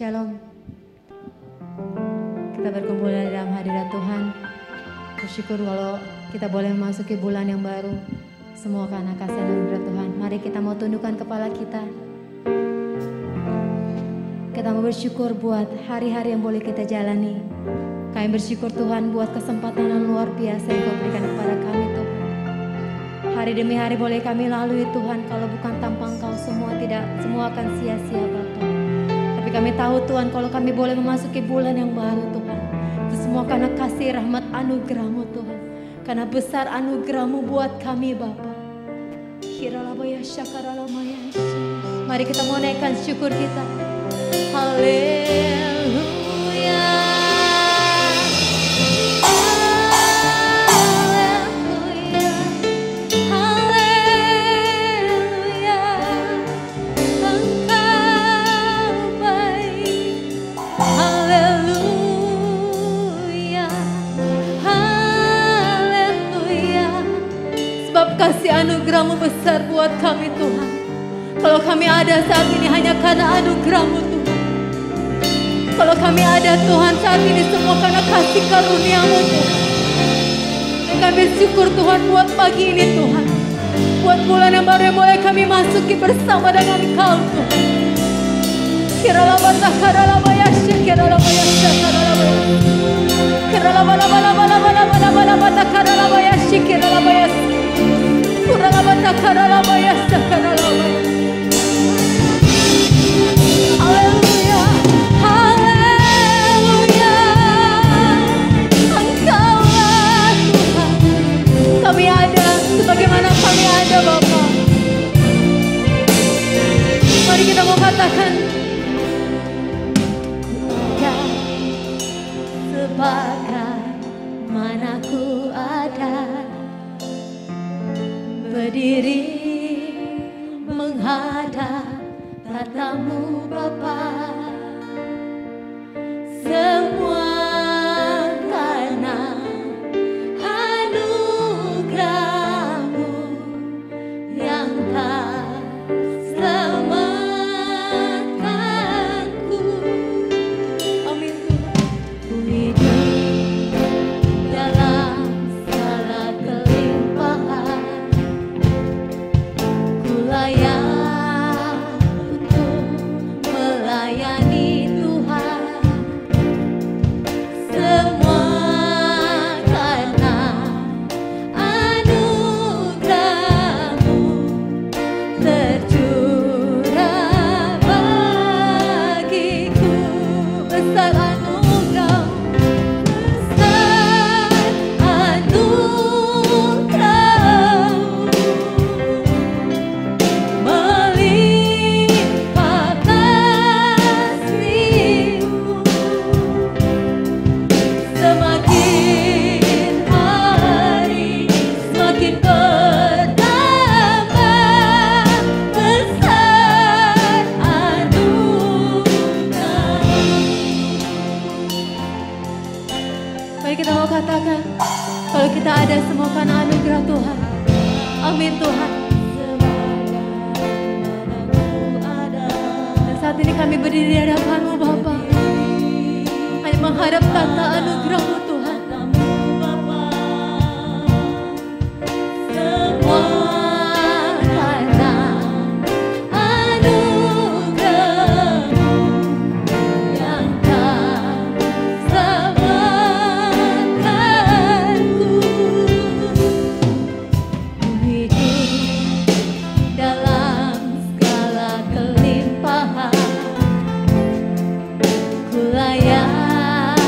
Shalom. Kita berkumpul dalam hadirat Tuhan. Bersyukur kalau kita boleh memasuki bulan yang baru. Semua karena kasih anugerah Tuhan. Mari kita mau tundukkan kepala kita. Kita mau bersyukur buat hari-hari yang boleh kita jalani. Kami bersyukur Tuhan buat kesempatan yang luar biasa yang Kau berikan kepada kami Tuhan. Hari demi hari boleh kami lalui Tuhan. Kalau bukan tanpa Engkau semua akan sia-sia Bapa. Tapi kami tahu Tuhan kalau kami boleh memasuki bulan yang baru Tuhan. Itu semua karena kasih rahmat anugerah-Mu Tuhan. Karena besar anugerah-Mu buat kami Bapa. Mari kita mau naikkan syukur kita. Haleluya. Kasih anugerah-Mu besar buat kami Tuhan. Kalau kami ada saat ini hanya karena anugerah-Mu Tuhan. Kalau kami ada Tuhan saat ini semua karena kasih karunia-Mu Tuhan. Dan kami bersyukur Tuhan buat pagi ini Tuhan. Buat bulan yang baru yang boleh kami masuki bersama dengan Engkau Tuhan. Kiralabata karalabaya syekiralabaya syakaralabaya. Kiralabalabalabalabalabalabata karalabaya syekiralabaya. Kuralabata karalabaya sakaralabaya. Haleluya, haleluya. Engkaulah Tuhan. Kami ada sebagaimana kami ada Bapa. Mari kita mau katakan sebagaimana ku ada, berdiri menghadap tatamu Bapa. Semua karena anugerah-Mu yang tak selamatkanku. Amin Tuhan. Ku hidup dalam segala kelimpahan. Layak untuk melayani Tuhan. Semua karena anugerah-Mu tercurah bagiku. Besar anugerah-Mu, besar anugerah-Mu. Kita mau katakan kalau kita ada semua karena anugerah Tuhan. Amin Tuhan. Dan saat ini kami berdiri di hadapan-Mu Bapa, hanya menghadap tata anugerah-Mu Tuhan. Layak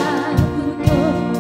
untuk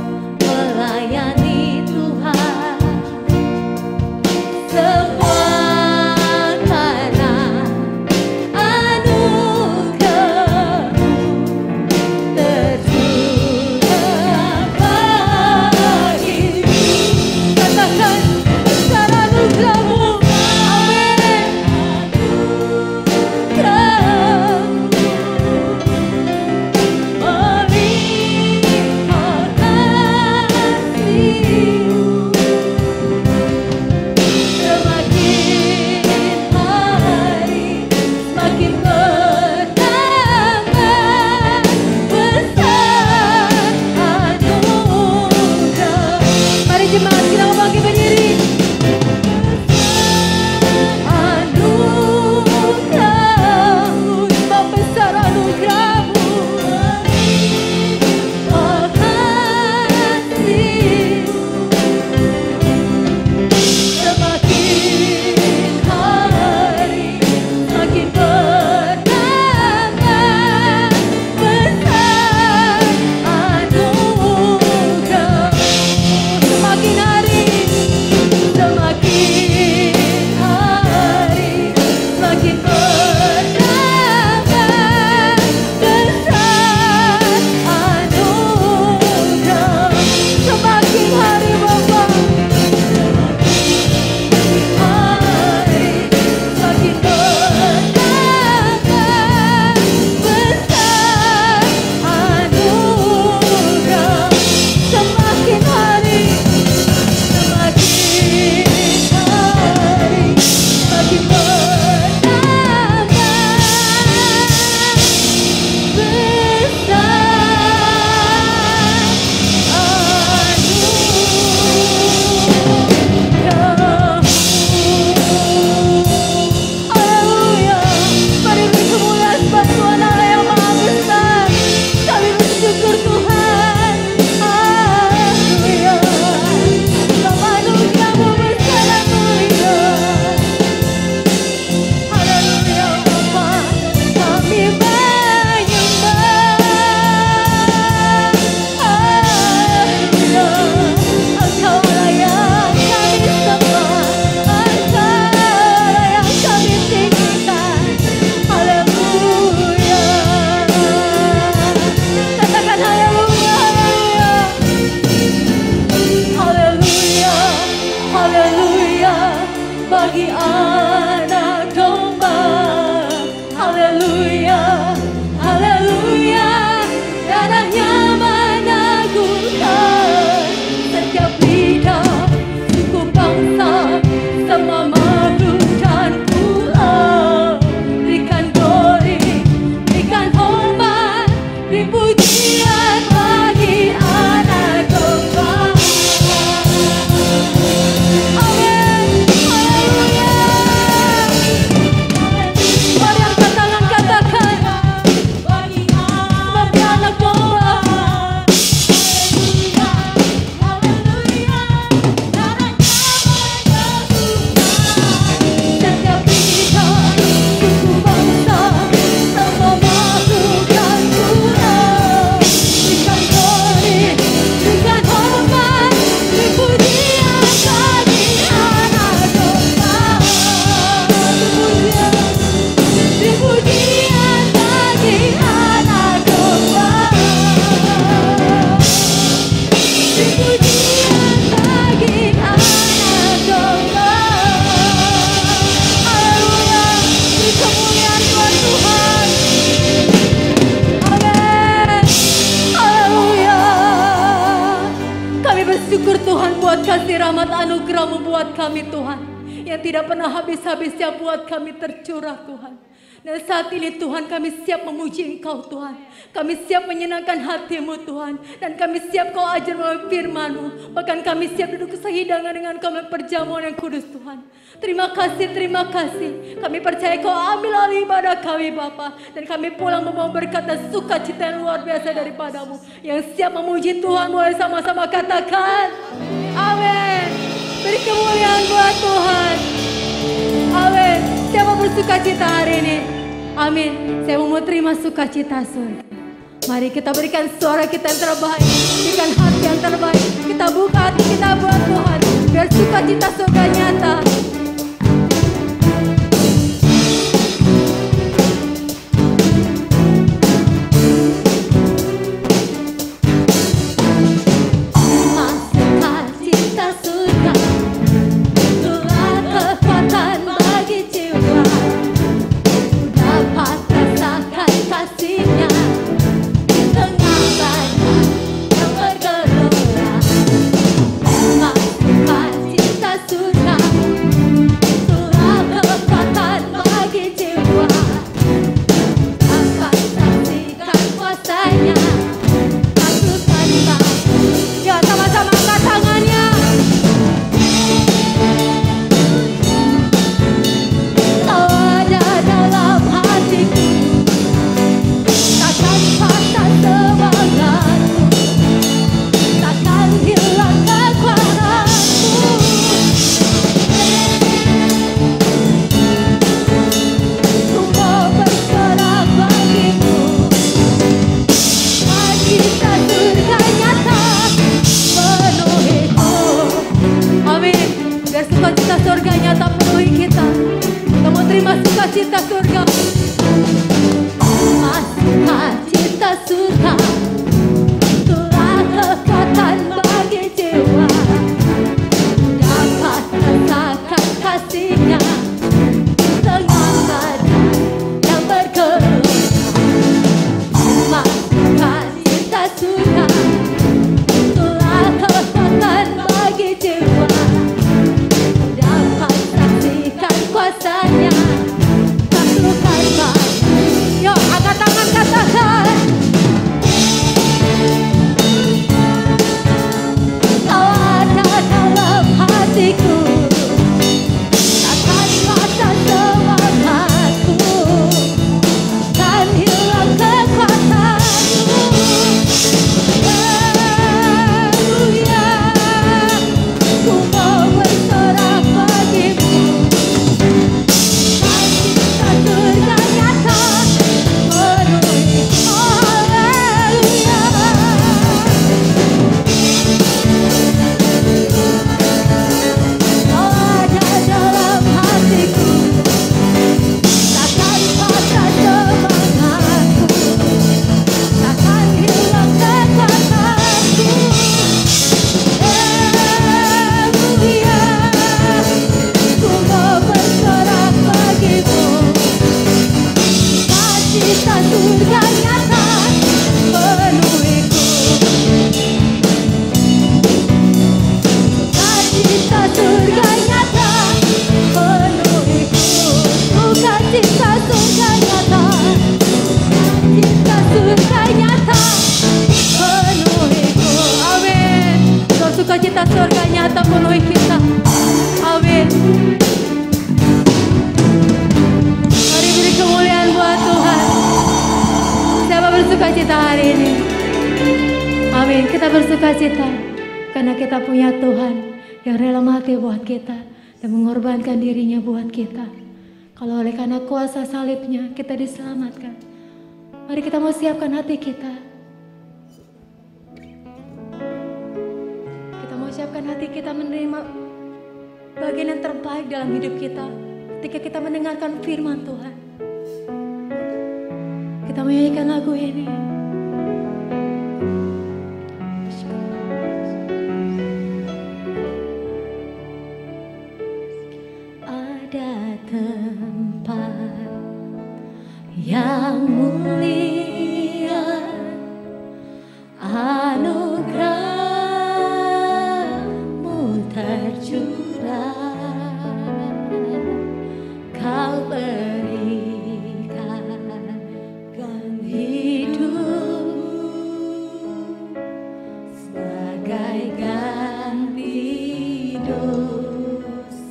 haleluya, bagi anak domba. Haleluya, haleluya, darahnya menangguhkan setiap lidah, suku bangsa, semua makhluk dan pulau. Berikan glory, berikan hormat, beri pujian bagi anak domba. Amin, haleluya. Mari angkat tangan katakan, bagi anak domba. Haleluya, darahnya setiap lidah, suku bangsa, semua makhluk dan pulau. Berikan glory, berikan hormat, beri pujian bagi anak domba. Beri pujian bagi anak domba. Beri pujian bagi anak domba. Haleluya, beri kemuliaan buat Tuhan. Amin, haleluya. Kami bersyukur Tuhan buat kasih rahmat anugerah-Mu buat kami Tuhan, yang tidak pernah habis-habisnya buat kami tercurah Tuhan. Dan saat ini Tuhan, kami siap memuji Engkau Tuhan. Kami siap menyenangkan hati-Mu Tuhan. Dan kami siap Kau ajar melalui firman-Mu. Bahkan kami siap duduk sehidangan dengan Kau perjamuan yang kudus Tuhan. Terima kasih, terima kasih. Kami percaya Kau ambil alih ibadah kami Bapa. Dan kami pulang membawa berkat dan sukacita yang luar biasa daripada-Mu. Yang siap memuji Tuhan, boleh sama-sama katakan amin. Beri kemuliaan buat Tuhan. Amin. Siapa bersukacita hari ini? Amin. Saya mau terima sukacita surga. Mari kita berikan suara kita yang terbaik, berikan hati yang terbaik. Kita buka hati kita buat Tuhan, biar sukacita surga nyata. Sukacita surga, itulah kekuatan bagi jiwa. Dapat rasakan kasih-Nya di tengah badai yang bergelora. Sukacita surga, itulah kekuatan bagi jiwa. Dapat saksikan kuasa-Nya, takutkan takut. Ya, sama-sama angkat tangannya. Kau ada dalam hatiku, takkan patah semangatku, takkan hilang kekuatanku. Ku mau bergerak bagimu, sukacita surga nyata penuhiku. Amin. Biar sukacita surga nyata penuhi kita. Kamu terima sukacita surga. Sukacita surga, itulah kekuatan bagi jiwa. Dapat rasakan kasih-Nya di tengah badai yang bergelora. Sukacita surga, itulah kekuatan bagi jiwa. Dapat saksikan kuasa-Nya, taklukan bersuka cita karena kita punya Tuhan yang rela mati buat kita dan mengorbankan dirinya buat kita. Kalau oleh karena kuasa salibnya kita diselamatkan. Mari kita mau siapkan hati kita. Kita mau siapkan hati kita menerima bagian yang terbaik dalam hidup kita ketika kita mendengarkan firman Tuhan. Kita menyanyikan lagu ini. Ada tempat yang mulia, anugerah-Mu tercurah, Kau berikan hidup sebagai ganti dosaku.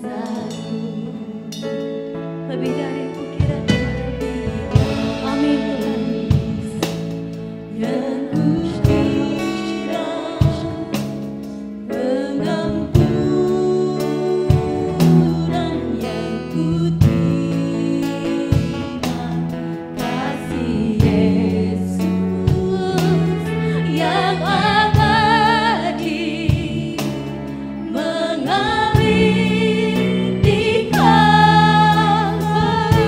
Lebih dari kukira, amin Tuhan. Yang pengampunan yang kuterima, kasih Yesus yang abadi mengalir di Kalvari.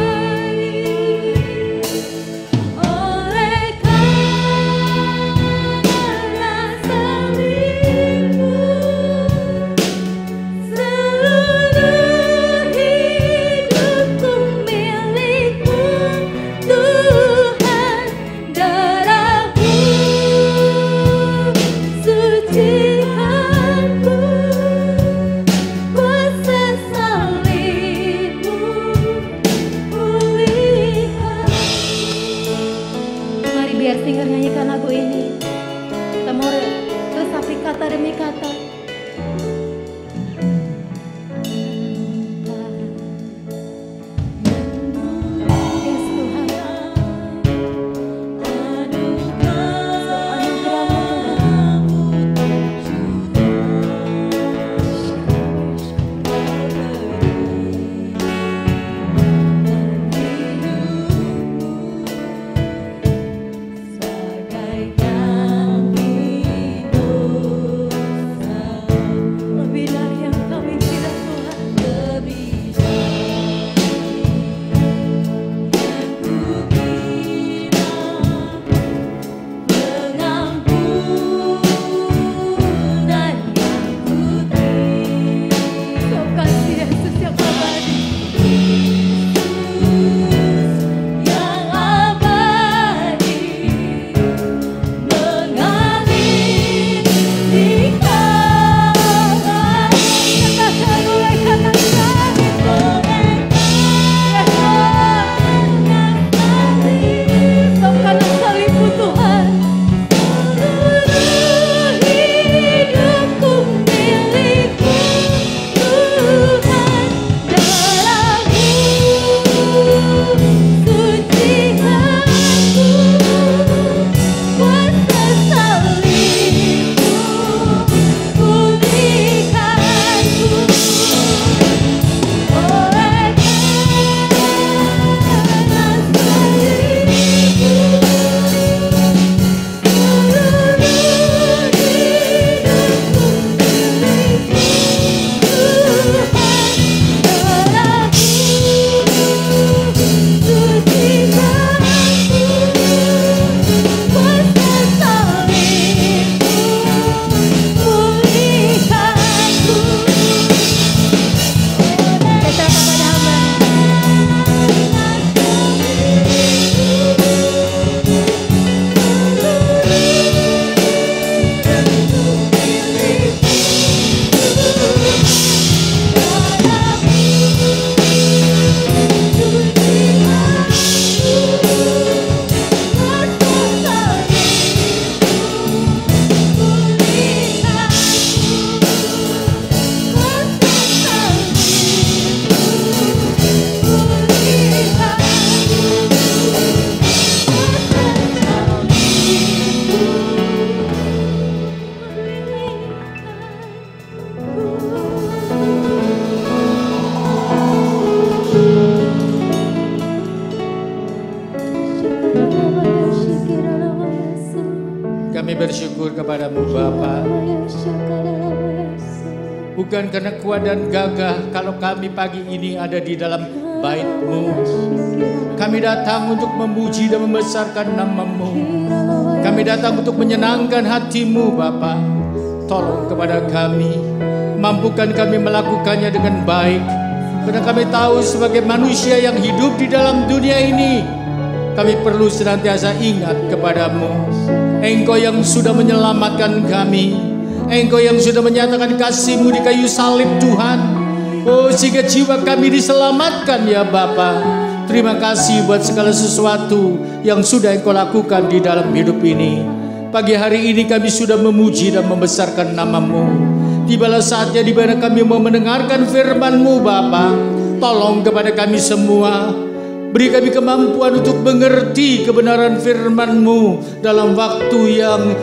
bersyukur kepadamu Bapa. Bukan karena kuat dan gagah kalau kami pagi ini ada di dalam bait-Mu. Kami datang untuk memuji dan membesarkan nama-Mu. Kami datang untuk menyenangkan hati-Mu Bapa. Tolong kepada kami, mampukan kami melakukannya dengan baik. Karena kami tahu sebagai manusia yang hidup di dalam dunia ini, kami perlu senantiasa ingat kepadamu. Engkau yang sudah menyelamatkan kami. Engkau yang sudah menyatakan kasih-Mu di kayu salib Tuhan. Oh, sehingga jiwa kami diselamatkan ya Bapa. Terima kasih buat segala sesuatu yang sudah Engkau lakukan di dalam hidup ini. Pagi hari ini kami sudah memuji dan membesarkan nama-Mu. Tibalah saatnya di mana kami mau mendengarkan firman-Mu Bapa. Tolong kepada kami semua. Beri kami kemampuan untuk mengerti kebenaran firman-Mu dalam waktu yang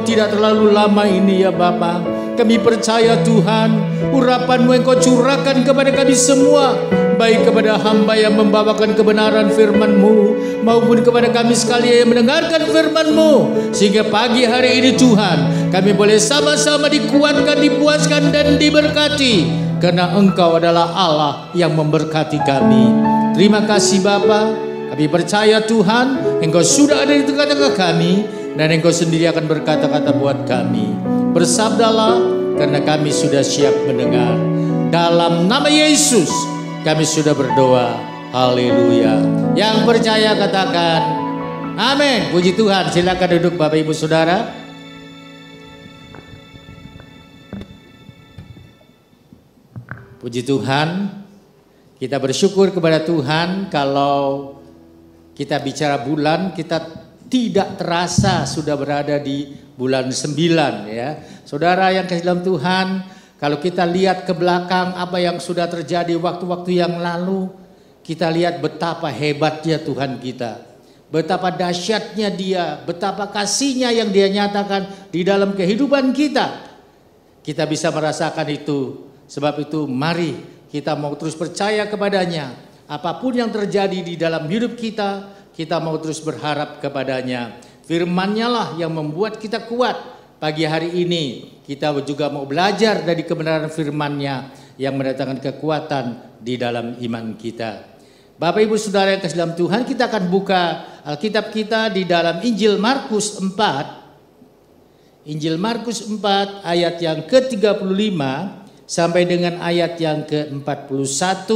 tidak terlalu lama ini ya Bapa. Kami percaya Tuhan, urapan-Mu Engkau curahkan kepada kami semua, baik kepada hamba yang membawakan kebenaran firman-Mu maupun kepada kami sekalian yang mendengarkan firman-Mu, sehingga pagi hari ini Tuhan kami boleh sama-sama dikuatkan, dipuaskan dan diberkati, karena Engkau adalah Allah yang memberkati kami. Terima kasih Bapa. Kami percaya Tuhan, Engkau sudah ada di tengah-tengah kami, dan Engkau sendiri akan berkata-kata buat kami. Bersabdalah, karena kami sudah siap mendengar. Dalam nama Yesus kami sudah berdoa. Haleluya. Yang percaya katakan amin. Puji Tuhan. Silakan duduk Bapak Ibu Saudara. Puji Tuhan. Kita bersyukur kepada Tuhan kalau kita bicara bulan, kita tidak terasa sudah berada di bulan 9 ya. Saudara yang kasih dalam Tuhan, kalau kita lihat ke belakang apa yang sudah terjadi waktu-waktu yang lalu, kita lihat betapa hebatnya Tuhan kita. Betapa dahsyatnya Dia, betapa kasih-Nya yang Dia nyatakan di dalam kehidupan kita. Kita bisa merasakan itu. Sebab itu mari kita mau terus percaya kepadanya. Apapun yang terjadi di dalam hidup kita, kita mau terus berharap kepadanya. Firman-Nya lah yang membuat kita kuat. Pagi hari ini kita juga mau belajar dari kebenaran firman-Nya yang mendatangkan kekuatan di dalam iman kita. Bapak Ibu Saudara yang kasih dalam Tuhan, kita akan buka Alkitab kita di dalam Injil Markus 4. Injil Markus 4 ayat yang ke-35 sampai dengan ayat yang ke-41.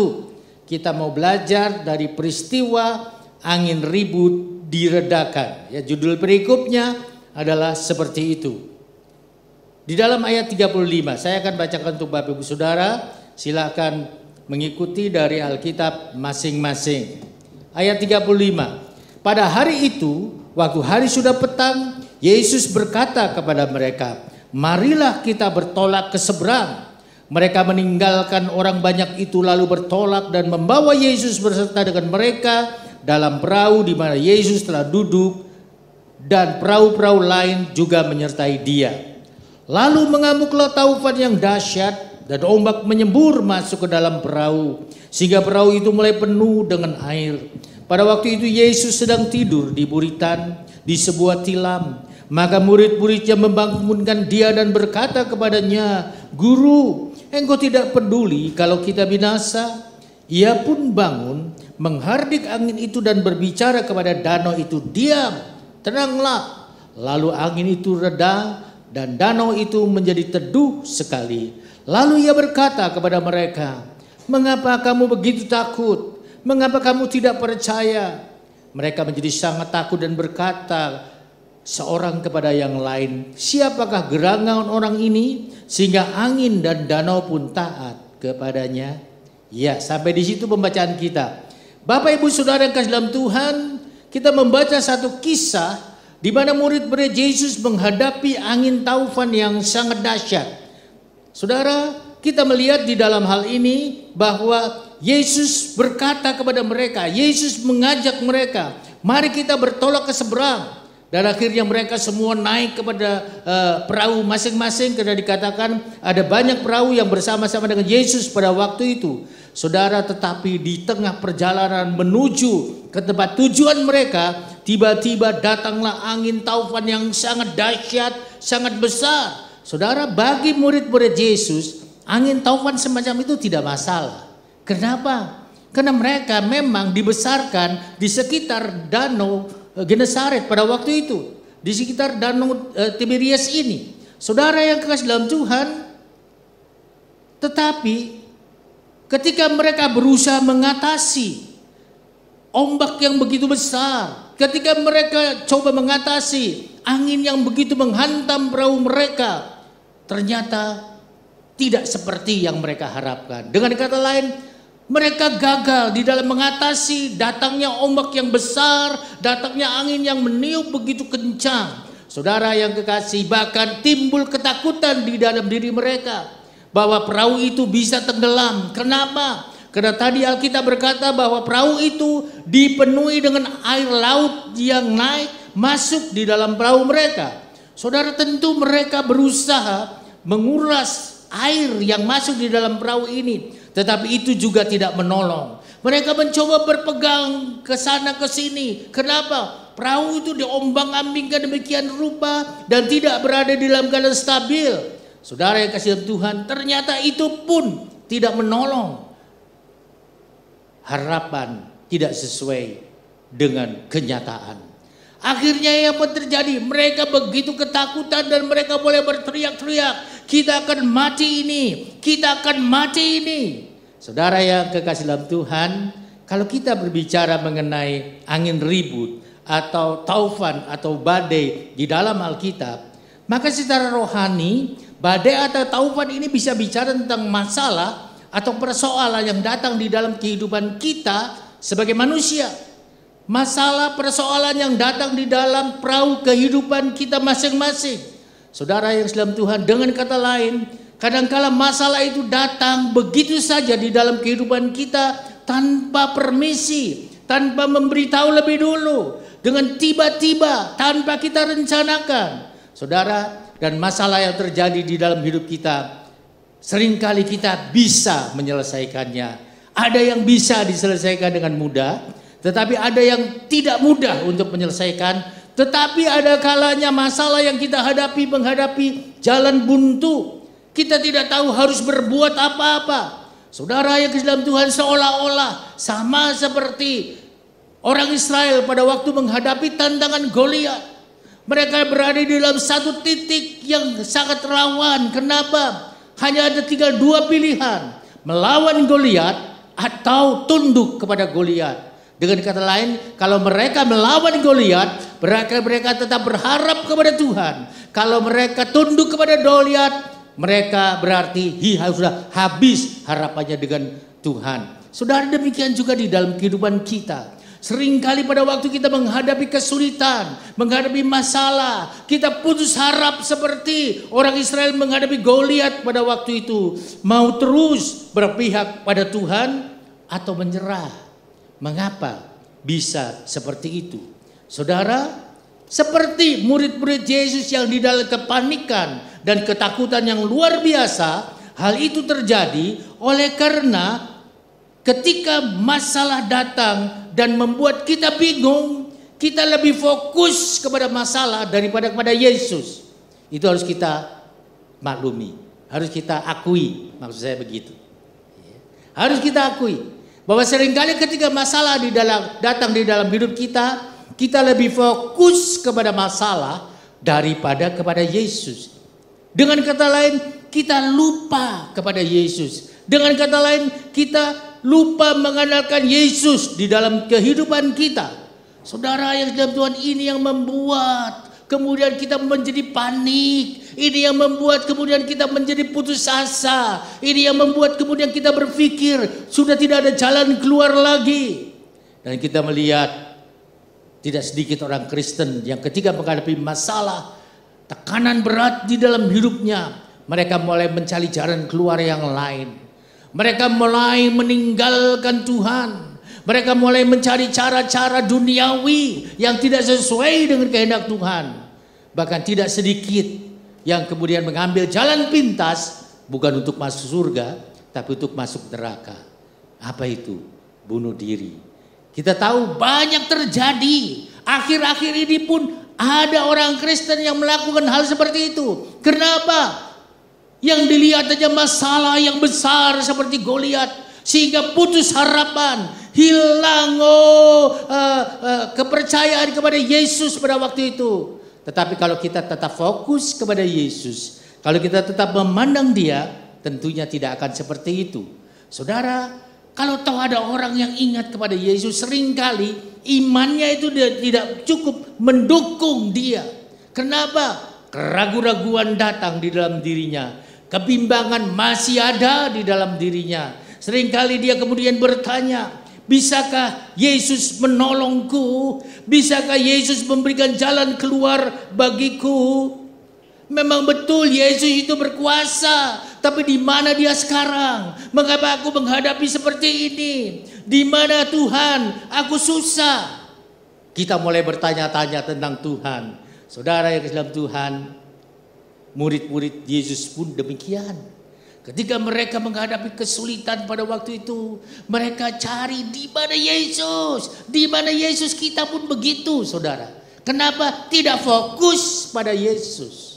Kita mau belajar dari peristiwa angin ribut diredakan. Ya, judul perikopnya adalah seperti itu. Di dalam ayat 35, saya akan bacakan untuk Bapak Ibu Saudara. Silakan mengikuti dari Alkitab masing-masing. Ayat 35. Pada hari itu, waktu hari sudah petang, Yesus berkata kepada mereka, "Marilah kita bertolak ke seberang." Mereka meninggalkan orang banyak itu lalu bertolak dan membawa Yesus berserta dengan mereka dalam perahu di mana Yesus telah duduk, dan perahu-perahu lain juga menyertai Dia. Lalu mengamuklah taufan yang dahsyat dan ombak menyembur masuk ke dalam perahu sehingga perahu itu mulai penuh dengan air. Pada waktu itu Yesus sedang tidur di buritan di sebuah tilam. Maka murid-muridnya membangunkan Dia dan berkata kepadanya, "Guru, Engkau tidak peduli kalau kita binasa?" Ia pun bangun, menghardik angin itu dan berbicara kepada danau itu, "Diam, tenanglah." Lalu angin itu reda dan danau itu menjadi teduh sekali. Lalu Ia berkata kepada mereka, "Mengapa kamu begitu takut? Mengapa kamu tidak percaya?" Mereka menjadi sangat takut dan berkata seorang kepada yang lain, "Siapakah gerangan orang ini sehingga angin dan danau pun taat kepadanya?" Ya, sampai di situ pembacaan kita. Bapak Ibu Saudara yang kasih dalam Tuhan, kita membaca satu kisah di mana murid-murid Yesus menghadapi angin taufan yang sangat dahsyat. Saudara, kita melihat di dalam hal ini bahwa Yesus berkata kepada mereka, Yesus mengajak mereka, "Mari kita bertolak ke seberang." Dan akhirnya mereka semua naik kepada perahu masing-masing, karena dikatakan ada banyak perahu yang bersama-sama dengan Yesus pada waktu itu. Saudara, tetapi di tengah perjalanan menuju ke tempat tujuan mereka, tiba-tiba datanglah angin taufan yang sangat dahsyat, sangat besar. Saudara, bagi murid-murid Yesus, angin taufan semacam itu tidak masalah. Kenapa? Karena mereka memang dibesarkan di sekitar danau Genesaret pada waktu itu, di sekitar danau Tiberias ini. Saudara yang kekasih dalam Tuhan, tetapi ketika mereka berusaha mengatasi ombak yang begitu besar, ketika mereka coba mengatasi angin yang begitu menghantam perahu mereka, ternyata tidak seperti yang mereka harapkan. Dengan kata lain, mereka gagal di dalam mengatasi datangnya ombak yang besar, datangnya angin yang meniup begitu kencang. Saudara yang kekasih, bahkan timbul ketakutan di dalam diri mereka bahwa perahu itu bisa tenggelam. Kenapa? Karena tadi Alkitab berkata bahwa perahu itu dipenuhi dengan air laut yang naik masuk di dalam perahu mereka. Saudara, tentu mereka berusaha menguras air yang masuk di dalam perahu ini, tetapi itu juga tidak menolong. Mereka mencoba berpegang ke sana ke sini. Kenapa? Perahu itu diombang-ambingkan demikian rupa dan tidak berada di dalam keadaan stabil. Saudara yang kasih Tuhan, ternyata itu pun tidak menolong. Harapan tidak sesuai dengan kenyataan. Akhirnya yang terjadi, mereka begitu ketakutan dan mereka boleh berteriak-teriak, kita akan mati ini, kita akan mati ini. Saudara yang kekasih dalam Tuhan, kalau kita berbicara mengenai angin ribut atau taufan atau badai di dalam Alkitab, maka secara rohani badai atau taufan ini bisa bicara tentang masalah atau persoalan yang datang di dalam kehidupan kita sebagai manusia. Masalah persoalan yang datang di dalam perahu kehidupan kita masing-masing. Saudara yang dalam Tuhan, dengan kata lain, kadangkala masalah itu datang begitu saja di dalam kehidupan kita tanpa permisi, tanpa memberitahu lebih dulu, dengan tiba-tiba tanpa kita rencanakan. Saudara, dan masalah yang terjadi di dalam hidup kita, seringkali kita bisa menyelesaikannya. Ada yang bisa diselesaikan dengan mudah, tetapi ada yang tidak mudah untuk menyelesaikan. Tetapi ada kalanya masalah yang kita menghadapi jalan buntu. Kita tidak tahu harus berbuat apa-apa. Saudara yang dalam Tuhan, seolah-olah sama seperti orang Israel pada waktu menghadapi tantangan Goliat. Mereka berada di dalam satu titik yang sangat rawan. Kenapa? Hanya ada dua pilihan, melawan Goliat atau tunduk kepada Goliat. Dengan kata lain, kalau mereka melawan Goliat, mereka tetap berharap kepada Tuhan. Kalau mereka tunduk kepada Goliat, mereka berarti sudah habis harapannya dengan Tuhan. Saudara, demikian juga di dalam kehidupan kita. Seringkali pada waktu kita menghadapi kesulitan, menghadapi masalah, kita putus harap seperti orang Israel menghadapi Goliat pada waktu itu. Mau terus berpihak pada Tuhan atau menyerah. Mengapa bisa seperti itu? Saudara, seperti murid-murid Yesus yang di dalam kepanikan dan ketakutan yang luar biasa, hal itu terjadi oleh karena ketika masalah datang dan membuat kita bingung, kita lebih fokus kepada masalah daripada kepada Yesus. Itu harus kita maklumi, harus kita akui, maksud saya begitu. Harus kita akui bahwa seringkali ketika masalah datang di dalam hidup kita, kita lebih fokus kepada masalah daripada kepada Yesus. Dengan kata lain, kita lupa kepada Yesus. Dengan kata lain, kita lupa mengandalkan Yesus di dalam kehidupan kita. Saudara yang dalam Tuhan, ini yang membuat kemudian kita menjadi panik. Ini yang membuat kemudian kita menjadi putus asa. Ini yang membuat kemudian kita berpikir sudah tidak ada jalan keluar lagi. Dan kita melihat tidak sedikit orang Kristen yang ketika menghadapi masalah, tekanan berat di dalam hidupnya, mereka mulai mencari jalan keluar yang lain. Mereka mulai meninggalkan Tuhan. Mereka mulai mencari cara-cara duniawi yang tidak sesuai dengan kehendak Tuhan. Bahkan tidak sedikit yang kemudian mengambil jalan pintas, bukan untuk masuk surga, tapi untuk masuk neraka. Apa itu? Bunuh diri. Kita tahu banyak terjadi Akhir-akhir ini pun ada orang Kristen yang melakukan hal seperti itu. Kenapa? Yang dilihat aja masalah yang besar seperti Goliat, sehingga putus harapan, hilang kepercayaan kepada Yesus pada waktu itu. Tetapi kalau kita tetap fokus kepada Yesus, kalau kita tetap memandang Dia, tentunya tidak akan seperti itu. Saudara, kalau tahu ada orang yang ingat kepada Yesus, seringkali imannya itu tidak cukup mendukung dia. Kenapa? Keraguan-raguan datang di dalam dirinya. Kebimbangan masih ada di dalam dirinya. Seringkali dia kemudian bertanya, bisakah Yesus menolongku? Bisakah Yesus memberikan jalan keluar bagiku? Memang betul Yesus itu berkuasa, tapi di mana Dia sekarang? Mengapa aku menghadapi seperti ini? Di mana Tuhan? Aku susah. Kita mulai bertanya-tanya tentang Tuhan. Saudara yang dalam Tuhan, murid-murid Yesus pun demikian. Ketika mereka menghadapi kesulitan pada waktu itu, mereka cari di mana Yesus? Di mana Yesus? Kita pun begitu, saudara. Kenapa tidak fokus pada Yesus?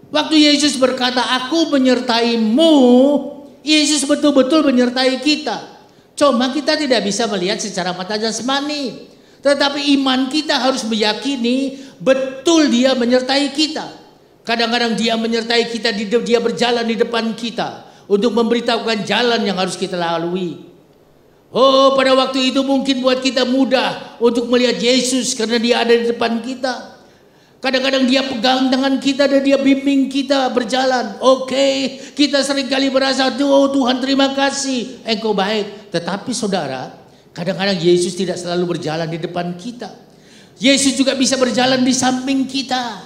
Waktu Yesus berkata, aku menyertaimu, Yesus betul-betul menyertai kita. Cuma kita tidak bisa melihat secara mata jasmani. Tetapi iman kita harus meyakini betul Dia menyertai kita. Kadang-kadang Dia menyertai kita, Dia berjalan di depan kita untuk memberitahukan jalan yang harus kita lalui. Oh, pada waktu itu mungkin buat kita mudah untuk melihat Yesus karena Dia ada di depan kita. Kadang-kadang Dia pegang tangan kita dan Dia bimbing kita berjalan. Oke, kita seringkali merasa, oh Tuhan terima kasih, Engkau baik. Tetapi saudara, kadang-kadang Yesus tidak selalu berjalan di depan kita. Yesus juga bisa berjalan di samping kita.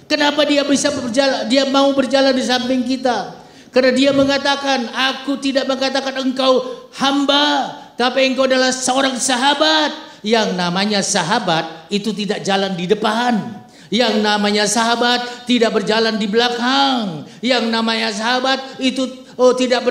Kenapa Dia bisa berjalan? Dia mau berjalan di samping kita. Karena Dia mengatakan, aku tidak mengatakan engkau hamba, tapi engkau adalah seorang sahabat. Yang namanya sahabat itu tidak jalan di depan. Yang namanya sahabat tidak berjalan di belakang. Yang namanya sahabat itu tidak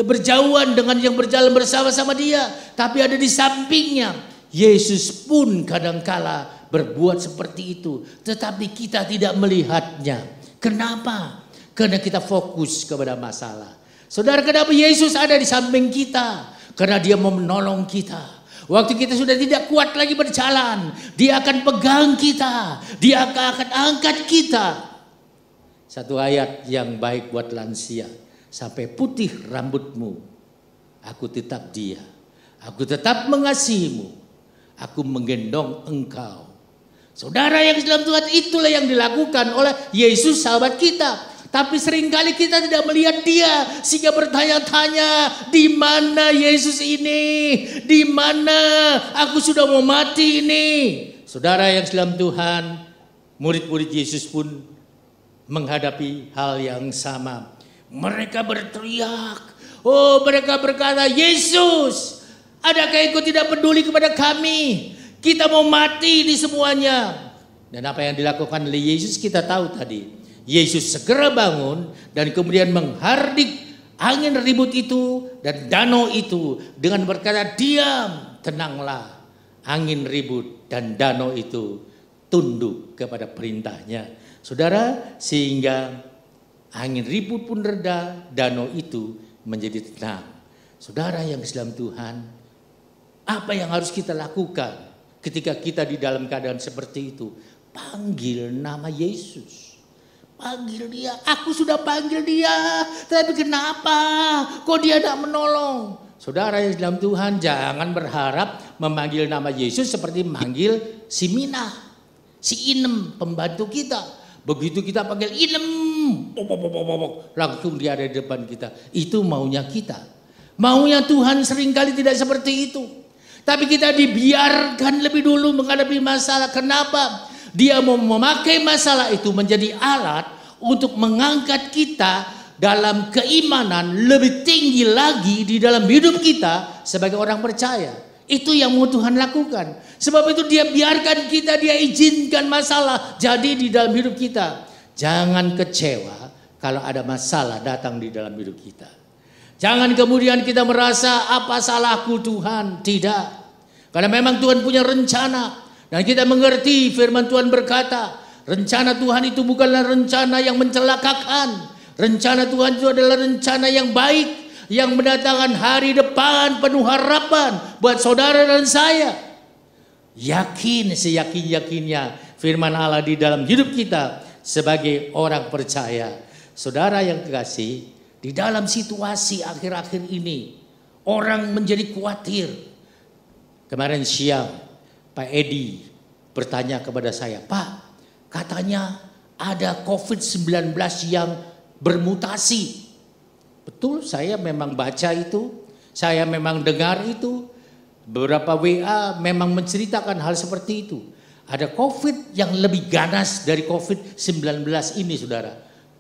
berjauhan dengan yang berjalan bersama-sama dia, tapi ada di sampingnya. Yesus pun kadangkala berbuat seperti itu, tetapi kita tidak melihatnya. Kenapa? Karena kita fokus kepada masalah. Saudara, kenapa Yesus ada di samping kita? Karena Dia mau menolong kita. Waktu kita sudah tidak kuat lagi berjalan, Dia akan pegang kita, Dia akan angkat kita. Satu ayat yang baik buat lansia. Sampai putih rambutmu, aku tetap Dia. Aku tetap mengasihimu, aku menggendong engkau. Saudara yang dalam Tuhan, itulah yang dilakukan oleh Yesus sahabat kita. Tapi seringkali kita tidak melihat Dia, sehingga bertanya-tanya, di mana Yesus ini? Di mana? Aku sudah mau mati ini. Saudara yang dalam Tuhan, murid-murid Yesus pun menghadapi hal yang sama. Mereka berteriak, oh mereka berkata, Yesus, adakah Engkau tidak peduli kepada kami? Kita mau mati ini semuanya. Dan apa yang dilakukan oleh Yesus kita tahu tadi. Yesus segera bangun dan kemudian menghardik angin ribut itu dan danau itu dengan berkata, diam, tenanglah. Angin ribut dan danau itu tunduk kepada perintahnya. Saudara, sehingga angin ribut pun reda, danau itu menjadi tenang. Saudara yang dalam Tuhan, apa yang harus kita lakukan ketika kita di dalam keadaan seperti itu? Panggil nama Yesus. Panggil Dia. Aku sudah panggil Dia, tapi kenapa kok Dia tidak menolong? Saudara yang dalam Tuhan, jangan berharap memanggil nama Yesus seperti memanggil si Minah, si Inem, pembantu kita. Begitu kita panggil Inem, langsung Dia ada di depan kita. Itu maunya kita. Maunya Tuhan seringkali tidak seperti itu. Tapi kita dibiarkan lebih dulu menghadapi masalah. Kenapa? Dia mau memakai masalah itu menjadi alat untuk mengangkat kita dalam keimanan lebih tinggi lagi di dalam hidup kita sebagai orang percaya. Itu yang mau Tuhan lakukan. Sebab itu Dia biarkan kita, Dia izinkan masalah jadi di dalam hidup kita. Jangan kecewa kalau ada masalah datang di dalam hidup kita. Jangan kemudian kita merasa, apa salahku Tuhan? Tidak. Karena memang Tuhan punya rencana. Dan kita mengerti firman Tuhan berkata, rencana Tuhan itu bukanlah rencana yang mencelakakan. Rencana Tuhan itu adalah rencana yang baik, yang mendatangkan hari depan penuh harapan buat saudara dan saya. Yakin seyakin-yakinnya firman Allah di dalam hidup kita sebagai orang percaya. Saudara yang kekasih, di dalam situasi akhir-akhir ini orang menjadi khawatir. Kemarin siang Pak Edi bertanya kepada saya, "Pak, katanya ada COVID-19 yang bermutasi." Betul, saya memang baca itu, saya memang dengar itu. Beberapa WA memang menceritakan hal seperti itu. Ada COVID yang lebih ganas dari COVID-19 ini, saudara.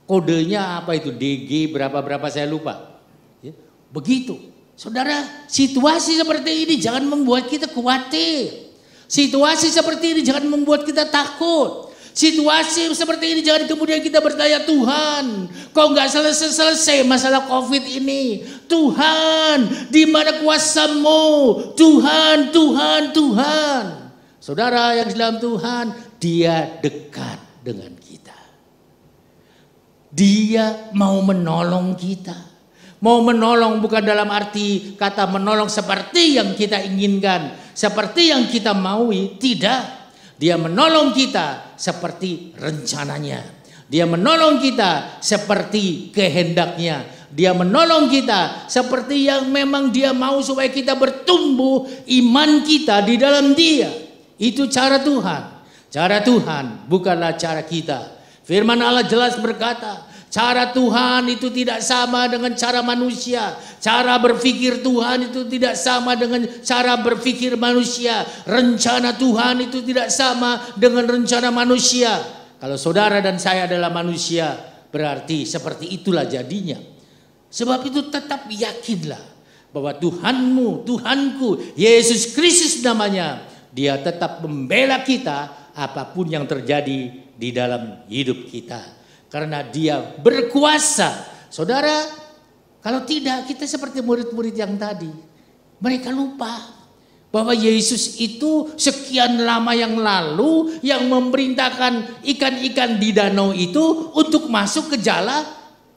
Kodenya apa itu? DG berapa-berapa saya lupa. Ya, begitu. Saudara, situasi seperti ini jangan membuat kita khawatir. Situasi seperti ini jangan membuat kita takut. Situasi seperti ini jangan kemudian kita bertanya, Tuhan, kok nggak selesai masalah COVID ini? Tuhan, di mana kuasa-Mu? Tuhan, Tuhan, Tuhan. Saudara yang dalam Tuhan, Dia dekat dengan kita. Dia mau menolong kita. Mau menolong bukan dalam arti kata menolong seperti yang kita inginkan, seperti yang kita maui, tidak. Dia menolong kita seperti rencananya. Dia menolong kita seperti kehendaknya. Dia menolong kita seperti yang memang Dia mau supaya kita bertumbuh iman kita di dalam Dia. Itu cara Tuhan. Cara Tuhan bukanlah cara kita. Firman Allah jelas berkata, cara Tuhan itu tidak sama dengan cara manusia. Cara berpikir Tuhan itu tidak sama dengan cara berpikir manusia. Rencana Tuhan itu tidak sama dengan rencana manusia. Kalau saudara dan saya adalah manusia, berarti seperti itulah jadinya. Sebab itu tetap yakinlah bahwa Tuhanmu, Tuhanku, Yesus Kristus namanya, Dia tetap membela kita apapun yang terjadi di dalam hidup kita. Karena Dia berkuasa. Saudara, kalau tidak kita seperti murid-murid yang tadi. Mereka lupa bahwa Yesus itu sekian lama yang lalu yang memerintahkan ikan-ikan di danau itu untuk masuk ke jala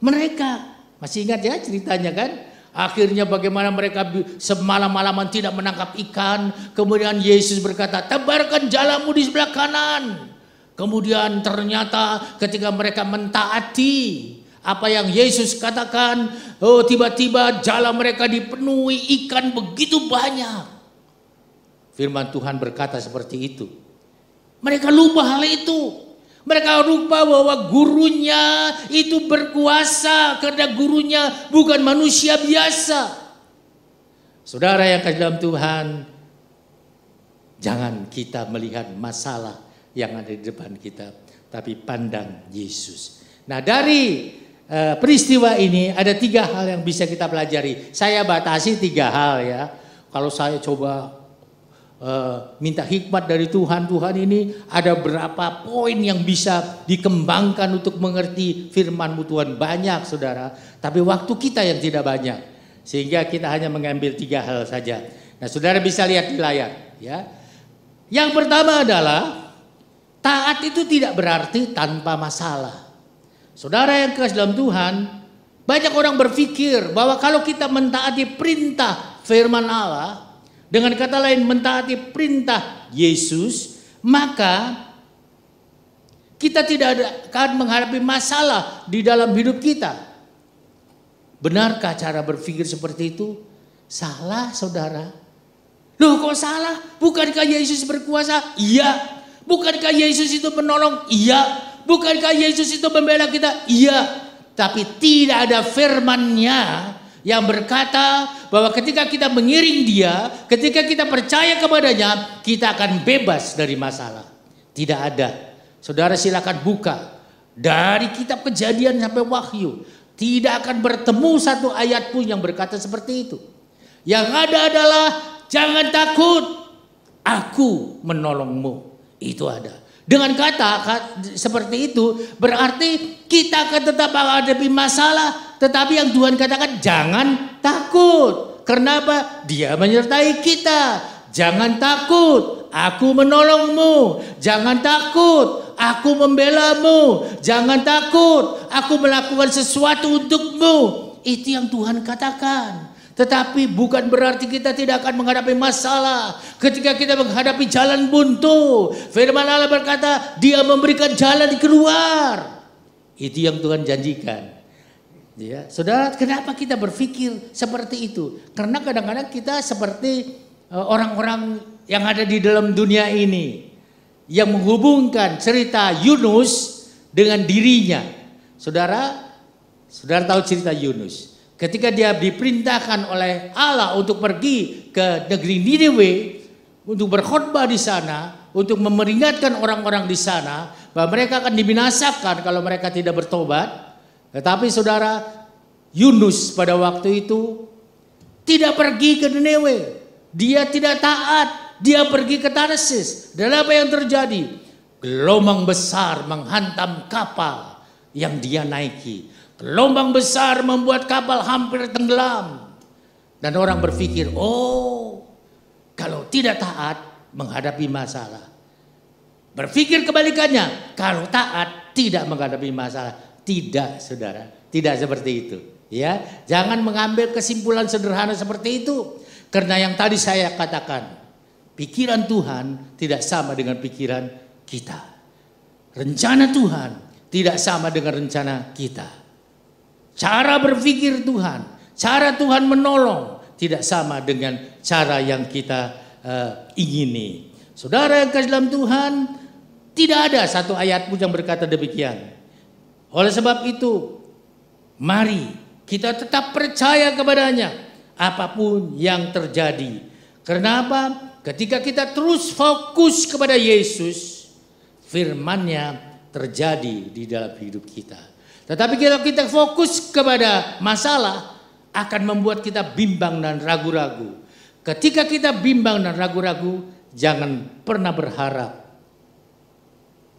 mereka. Masih ingat ya ceritanya kan? Akhirnya bagaimana mereka semalam-malaman tidak menangkap ikan. Kemudian Yesus berkata, tebarkan jalamu di sebelah kanan. Kemudian ternyata ketika mereka mentaati apa yang Yesus katakan, oh tiba-tiba jala mereka dipenuhi ikan begitu banyak. Firman Tuhan berkata seperti itu. Mereka lupa hal itu. Mereka lupa bahwa gurunya itu berkuasa karena gurunya bukan manusia biasa. Saudara yang kasih dalam Tuhan, jangan kita melihat masalah yang ada di depan kita, tapi pandang Yesus. Nah, dari peristiwa ini ada 3 hal yang bisa kita pelajari. Saya batasi 3 hal ya. Kalau saya coba minta hikmat dari Tuhan, Tuhan ini ada berapa poin yang bisa dikembangkan untuk mengerti firman-Mu Tuhan, banyak saudara. Tapi waktu kita yang tidak banyak, sehingga kita hanya mengambil 3 hal saja. Nah, saudara bisa lihat di layar ya. Yang pertama adalah taat itu tidak berarti tanpa masalah. Saudara yang kasih dalam Tuhan, banyak orang berpikir bahwa kalau kita mentaati perintah firman Allah, dengan kata lain mentaati perintah Yesus, maka kita tidak akan menghadapi masalah di dalam hidup kita. Benarkah cara berpikir seperti itu? Salah saudara. Loh kok salah? Bukankah Yesus berkuasa? Iya. Bukankah Yesus itu menolong? Iya. Bukankah Yesus itu membela kita? Iya. Tapi tidak ada firman-Nya yang berkata bahwa ketika kita mengiring Dia, ketika kita percaya kepadanya, kita akan bebas dari masalah. Tidak ada. Saudara silakan buka dari kitab Kejadian sampai Wahyu. Tidak akan bertemu satu ayat pun yang berkata seperti itu. Yang ada adalah jangan takut, aku menolongmu. Itu ada. Dengan kata seperti itu berarti kita akan tetap menghadapi masalah. Tetapi yang Tuhan katakan jangan takut. Kenapa? Dia menyertai kita. jangan takut, aku menolongmu. Jangan takut, aku membelamu. Jangan takut, aku melakukan sesuatu untukmu. Itu yang Tuhan katakan. Tetapi bukan berarti kita tidak akan menghadapi masalah. Ketika kita menghadapi jalan buntu, firman Allah berkata, Dia memberikan jalan keluar. Itu yang Tuhan janjikan. Ya, saudara, kenapa kita berpikir seperti itu? Karena kadang-kadang kita seperti orang-orang yang ada di dalam dunia ini, yang menghubungkan cerita Yunus dengan dirinya. Saudara tahu cerita Yunus. Ketika dia diperintahkan oleh Allah untuk pergi ke negeri Niniwe, untuk berkhotbah di sana, untuk memperingatkan orang-orang di sana bahwa mereka akan dibinasakan kalau mereka tidak bertobat. Tetapi saudara, Yunus pada waktu itu tidak pergi ke Niniwe. Dia tidak taat, dia pergi ke Tarsis. Dan apa yang terjadi? Gelombang besar menghantam kapal yang dia naiki. Gelombang besar membuat kapal hampir tenggelam. Dan orang berpikir, oh, kalau tidak taat menghadapi masalah. Berpikir kebalikannya, kalau taat tidak menghadapi masalah. Tidak, saudara, tidak seperti itu. Ya, jangan mengambil kesimpulan sederhana seperti itu. Karena yang tadi saya katakan, pikiran Tuhan tidak sama dengan pikiran kita. Rencana Tuhan tidak sama dengan rencana kita. Cara berpikir Tuhan, cara Tuhan menolong tidak sama dengan cara yang kita ingini. Saudara yang kasih dalam Tuhan, tidak ada satu ayat pun yang berkata demikian. Oleh sebab itu, mari kita tetap percaya kepadanya apapun yang terjadi. Kenapa? Ketika kita terus fokus kepada Yesus, firman-Nya terjadi di dalam hidup kita. Tetapi kalau kita fokus kepada masalah, akan membuat kita bimbang dan ragu-ragu. Ketika kita bimbang dan ragu-ragu, jangan pernah berharap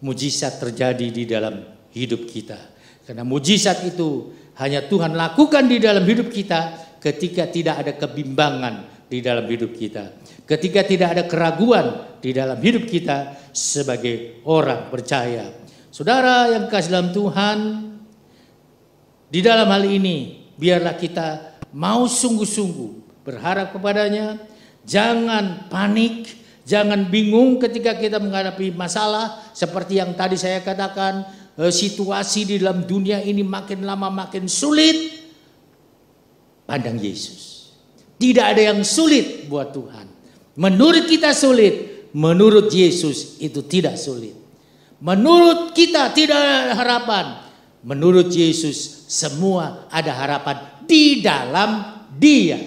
mujizat terjadi di dalam hidup kita. Karena mujizat itu hanya Tuhan lakukan di dalam hidup kita ketika tidak ada kebimbangan di dalam hidup kita. Ketika tidak ada keraguan di dalam hidup kita sebagai orang percaya. Saudara yang kasih dalam Tuhan, di dalam hal ini biarlah kita mau sungguh-sungguh berharap kepadanya. Jangan panik, jangan bingung ketika kita menghadapi masalah. Seperti yang tadi saya katakan, situasi di dalam dunia ini makin lama makin sulit. Pandang Yesus. Tidak ada yang sulit buat Tuhan. Menurut kita sulit, menurut Yesus itu tidak sulit. Menurut kita tidak ada harapan, menurut Yesus semua ada harapan di dalam Dia.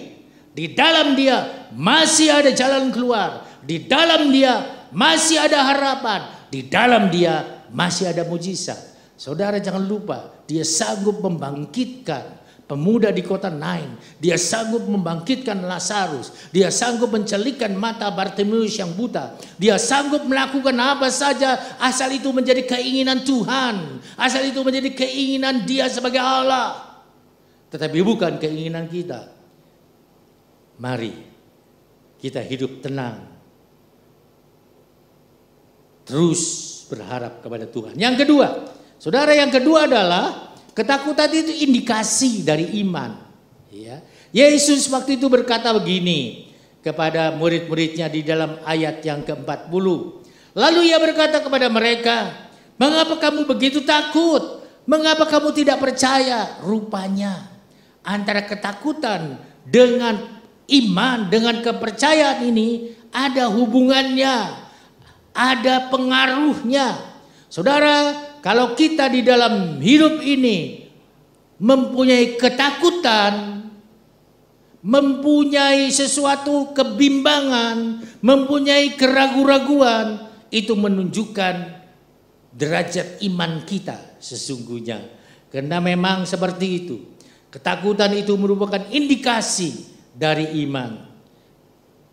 Di dalam Dia masih ada jalan keluar. Di dalam Dia masih ada harapan. Di dalam Dia masih ada mujizat. Saudara jangan lupa, Dia sanggup membangkitkan pemuda di kota Nain. Dia sanggup membangkitkan Lazarus. Dia sanggup mencelikkan mata Bartimeus yang buta. Dia sanggup melakukan apa saja asal itu menjadi keinginan Tuhan. Asal itu menjadi keinginan Dia sebagai Allah. Tetapi bukan keinginan kita. Mari kita hidup tenang. Terus berharap kepada Tuhan. Yang kedua, saudara, yang kedua adalah ketakutan itu indikasi dari iman. Ya. Yesus waktu itu berkata begini kepada murid-muridnya di dalam ayat yang ke-40. Lalu Ia berkata kepada mereka, mengapa kamu begitu takut? Mengapa kamu tidak percaya? Rupanya antara ketakutan dengan iman, dengan kepercayaan ini ada hubungannya, ada pengaruhnya. Saudara, kalau kita di dalam hidup ini mempunyai ketakutan, mempunyai sesuatu kebimbangan, mempunyai keraguan-raguan, itu menunjukkan derajat iman kita sesungguhnya. Karena memang seperti itu. Ketakutan itu merupakan indikasi dari iman.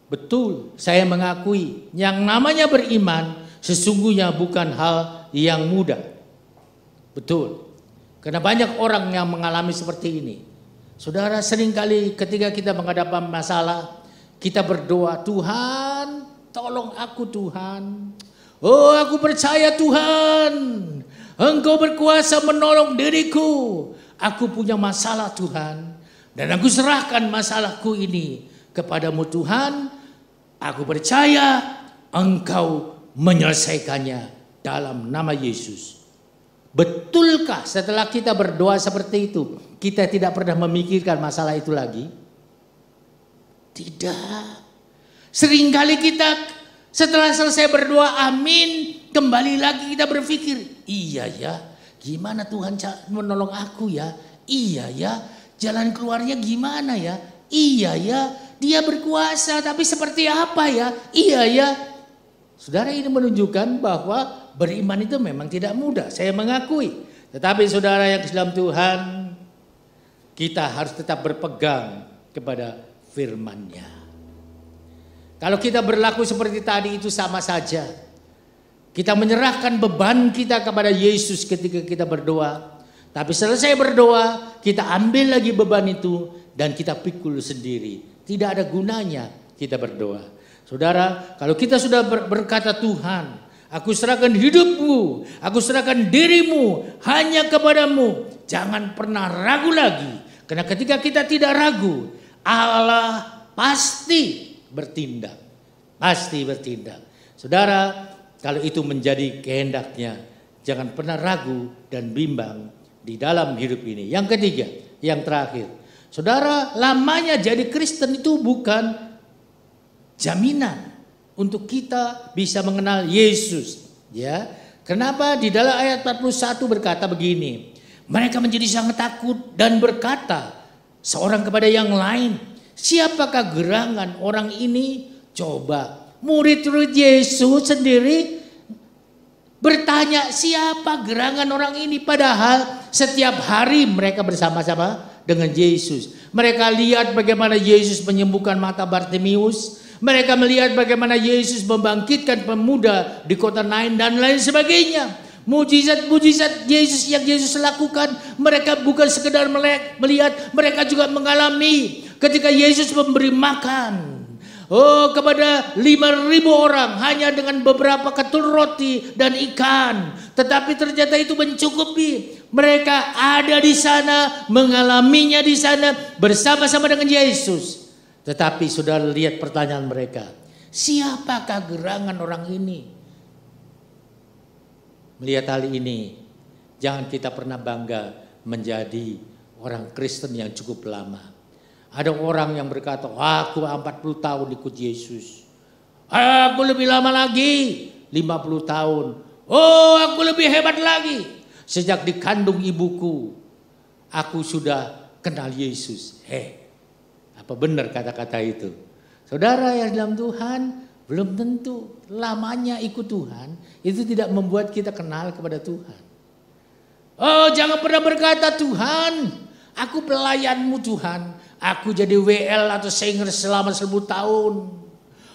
Betul, saya mengakui yang namanya beriman sesungguhnya bukan hal yang mudah. Betul. Karena banyak orang yang mengalami seperti ini. Saudara, seringkali ketika kita menghadapi masalah, kita berdoa, Tuhan tolong aku Tuhan. Oh aku percaya Tuhan, Engkau berkuasa menolong diriku. Aku punya masalah Tuhan, dan aku serahkan masalahku ini kepadamu Tuhan. Aku percaya Engkau menyelesaikannya dalam nama Yesus. Betulkah setelah kita berdoa seperti itu, kita tidak pernah memikirkan masalah itu lagi? Tidak. Seringkali kita setelah selesai berdoa amin, kembali lagi kita berpikir, iya ya, gimana Tuhan menolong aku ya? Iya ya, jalan keluarnya gimana ya? Iya ya, Dia berkuasa, tapi seperti apa ya? Iya ya. Saudara, ini menunjukkan bahwa beriman itu memang tidak mudah, saya mengakui. Tetapi saudara yang dalam Tuhan, kita harus tetap berpegang kepada firman-Nya. Kalau kita berlaku seperti tadi itu sama saja. Kita menyerahkan beban kita kepada Yesus ketika kita berdoa. Tapi selesai berdoa, kita ambil lagi beban itu dan kita pikul sendiri. Tidak ada gunanya kita berdoa. Saudara, kalau kita sudah berkata, Tuhan, aku serahkan hidupmu, aku serahkan dirimu hanya kepadamu. Jangan pernah ragu lagi. Karena ketika kita tidak ragu, Allah pasti bertindak. Pasti bertindak. Saudara, kalau itu menjadi kehendaknya, jangan pernah ragu dan bimbang di dalam hidup ini. Yang ketiga, yang terakhir. Saudara, lamanya jadi Kristen itu bukan jaminan untuk kita bisa mengenal Yesus. Ya, kenapa? Di dalam ayat 41 berkata begini. Mereka menjadi sangat takut dan berkata seorang kepada yang lain, siapakah gerangan orang ini? Coba murid-murid Yesus sendiri bertanya, siapa gerangan orang ini? Padahal setiap hari mereka bersama-sama dengan Yesus. Mereka lihat bagaimana Yesus menyembuhkan mata Bartimeus. Mereka melihat bagaimana Yesus membangkitkan pemuda di kota Nain dan lain sebagainya. Mujizat-mujizat Yesus yang Yesus lakukan, mereka bukan sekedar melihat, mereka juga mengalami. Ketika Yesus memberi makan kepada 5.000 orang hanya dengan beberapa ketul roti dan ikan, tetapi ternyata itu mencukupi. Mereka ada di sana, mengalaminya di sana bersama-sama dengan Yesus. Tetapi saudara lihat pertanyaan mereka, siapakah gerangan orang ini? Melihat hal ini, jangan kita pernah bangga menjadi orang Kristen yang cukup lama. Ada orang yang berkata, aku 40 tahun ikut Yesus. Aku lebih lama lagi, 50 tahun. Oh, aku lebih hebat lagi. Sejak dikandung ibuku, aku sudah kenal Yesus. Apa benar kata-kata itu? Saudara yang dalam Tuhan, belum tentu lamanya ikut Tuhan itu tidak membuat kita kenal kepada Tuhan. Oh, jangan pernah berkata, Tuhan, aku pelayanmu Tuhan. Aku jadi WL atau singer selama 1000 tahun.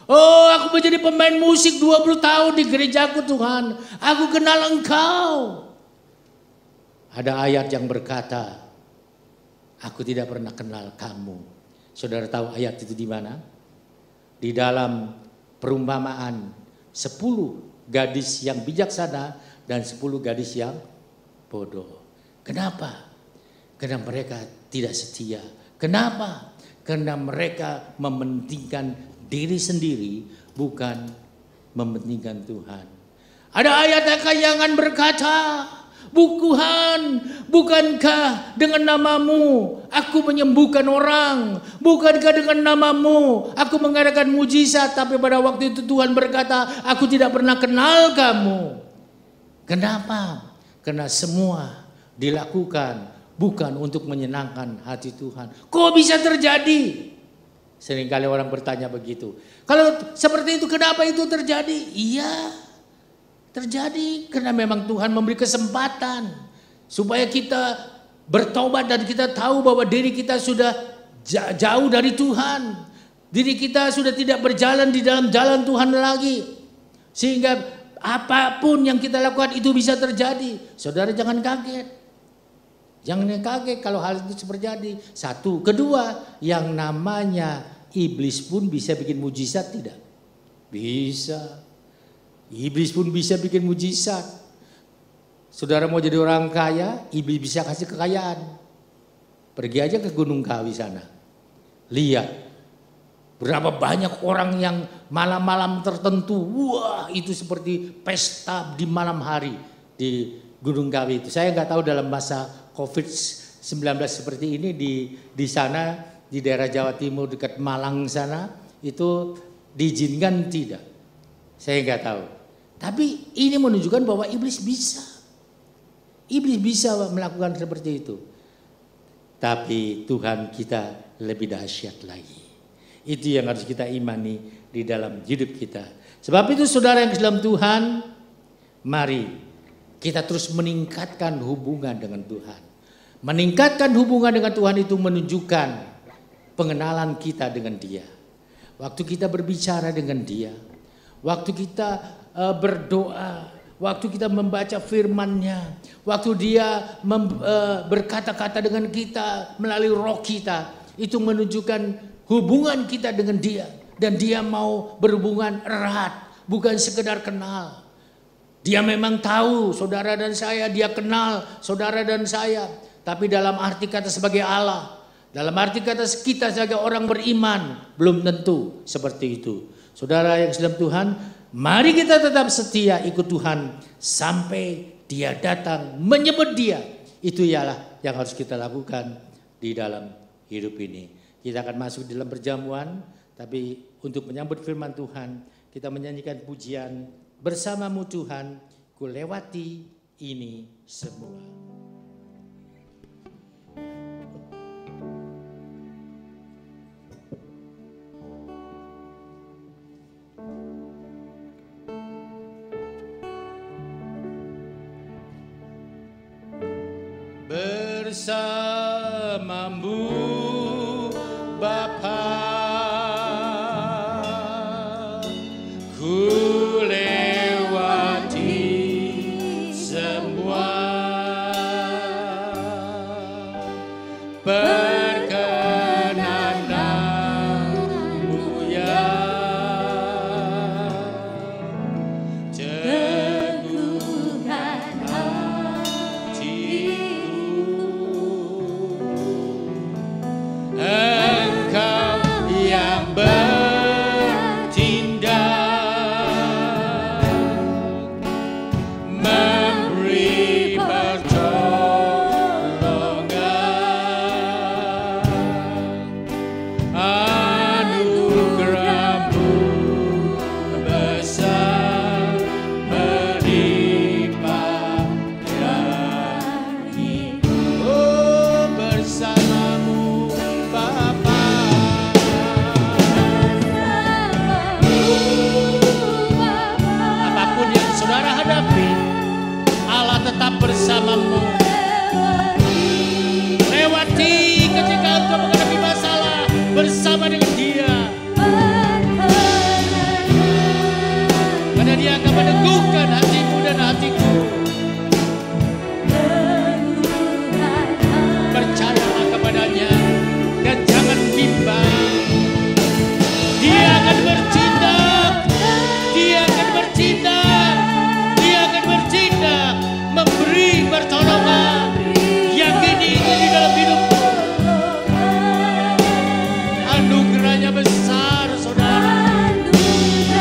Oh, aku menjadi pemain musik 20 tahun di gerejaku Tuhan. Aku kenal Engkau. Ada ayat yang berkata, aku tidak pernah kenal kamu. Saudara tahu ayat itu di mana? Di dalam perumpamaan 10 gadis yang bijaksana dan 10 gadis yang bodoh. Kenapa? Karena mereka tidak setia. Kenapa? Karena mereka mementingkan diri sendiri, bukan mementingkan Tuhan. Ada ayat yang berkata, Tuhan, bukankah dengan namamu aku menyembuhkan orang? Bukankah dengan namamu aku mengadakan mujizat? Tapi pada waktu itu Tuhan berkata, aku tidak pernah kenal kamu. Kenapa? Karena semua dilakukan bukan untuk menyenangkan hati Tuhan. Kok bisa terjadi? Seringkali orang bertanya begitu. Kalau seperti itu, kenapa itu terjadi? Iya, terjadi karena memang Tuhan memberi kesempatan supaya kita bertobat dan kita tahu bahwa diri kita sudah jauh dari Tuhan. Diri kita sudah tidak berjalan di dalam jalan Tuhan lagi. Sehingga apapun yang kita lakukan itu bisa terjadi. Saudara jangan kaget. Jangan kaget kalau hal itu terjadi. Satu, kedua, yang namanya iblis pun bisa bikin mujizat tidak? Bisa. Iblis pun bisa bikin mujizat. Saudara mau jadi orang kaya, iblis bisa kasih kekayaan. Pergi aja ke Gunung Kawi sana. Lihat. Berapa banyak orang yang malam-malam tertentu, wah itu seperti pesta di malam hari di Gunung Kawi itu. Saya nggak tahu dalam masa COVID-19 seperti ini di sana, di daerah Jawa Timur dekat Malang sana, itu diizinkan tidak. Saya nggak tahu. Tapi ini menunjukkan bahwa iblis bisa. Iblis bisa melakukan seperti itu. Tapi Tuhan kita lebih dahsyat lagi. Itu yang harus kita imani di dalam hidup kita. Sebab itu saudara yang dalam Tuhan, mari kita terus meningkatkan hubungan dengan Tuhan. Meningkatkan hubungan dengan Tuhan itu menunjukkan pengenalan kita dengan Dia. Waktu kita berbicara dengan Dia, waktu kita berdoa, waktu kita membaca firman-Nya, waktu Dia berkata-kata dengan kita melalui roh kita, itu menunjukkan hubungan kita dengan Dia. Dan Dia mau berhubungan erat, bukan sekedar kenal. Dia memang tahu saudara dan saya, Dia kenal saudara dan saya. Tapi dalam arti kata sebagai Allah, dalam arti kata kita sebagai orang beriman, belum tentu seperti itu. Saudara yang dalam Tuhan, mari kita tetap setia ikut Tuhan sampai Dia datang menyebut Dia. Itu ialah yang harus kita lakukan di dalam hidup ini. Kita akan masuk dalam perjamuan, tapi untuk menyambut firman Tuhan, kita menyanyikan pujian bersamamu Tuhan, ku lewati ini semua. Bersamamu Bapa, ku lewati semua perkenananmu ya, teguhkan hatiku. Engkau yang bertindak, memberi pertolongan, anugerah-Mu besar melimpah dahi. Oh, bersamamu Bapa, apapun yang saudara hadapi, Allah tetap bersamamu. Lewati ketika engkau menghadapi masalah bersama dengan Dia, karena Dia akan meneguhkan hatimu dan hatiku. Percayalah kepadanya dan jangan bimbang. Dia akan bertindak, Dia akan bertindak, Dia akan bertindak, memberi pertolongan. Yakini itu di dalam hidupmu. Anugerahnya besar, saudara.